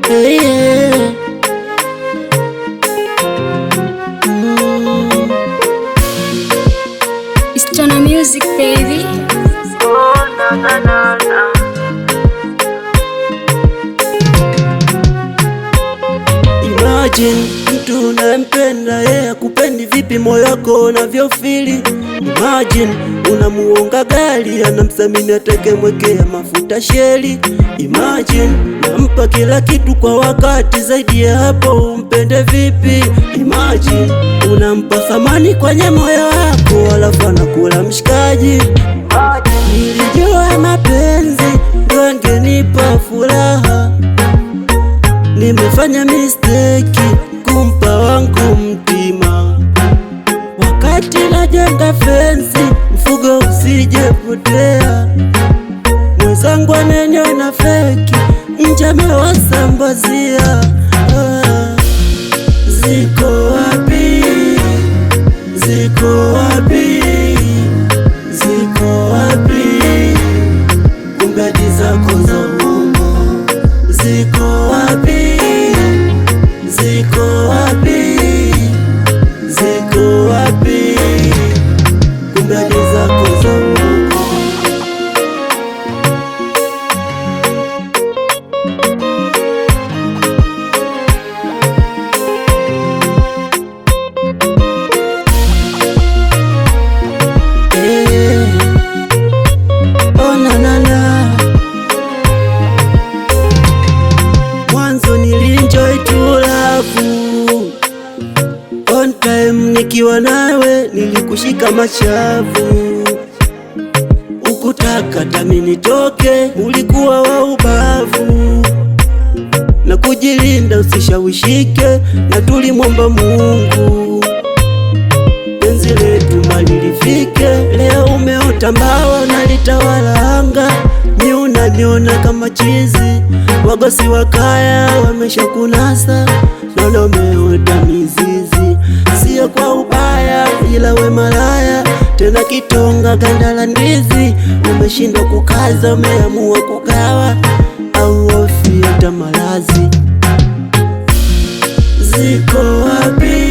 Hey, yeah. It's Tona Music, baby. Oh, na na na na. Imagine mtu unayempenda yeye akupendi, vipi moyo wako unavyofili? Imagine unamuonga gari, anamthamini atake mwekea mafuta sheli. Imagine nampa kila kitu kwa wakati, zaidi ya hapo umpende vipi? Imagine unampa thamani kwenye moyo wako, alafu anakula mshikaji. Nilijua mapenzi ndio angenipa furaha, nimefanya mistake kumpa wangu mtima. Wakati najenga fensi, mfugo usijepotea. Mwenzangu ananiona feki, nje amewasambazia. Ziko wapi? Ziko wapi? Ziko wapi? Kumbe zako za uongo. Ziko wapi? Ziko wapi? Ziko wapi? Kumbe zako za uongo. Oh, na na na. Mwanzo nilienjoy true love, on time nikiwa nawe nilikushika machavu, ukutaka tami nitoke, ulikuwa wa ubavu. Na kujilinda usishawishike, na tulimwomba Mungu penzi letu mali lifike. Leo umeota mbawa unalitawala anga, ni unaniona kama chizi. Wagosi wakaya wamesha kunasa, naona umeota mizizi. Sio kwa ubaya ila we malaya, tena kitonga ganda la ndizi. Umeshindwa kukaza, umeamua kugawa, au hofi hata malazi. Ziko wapi?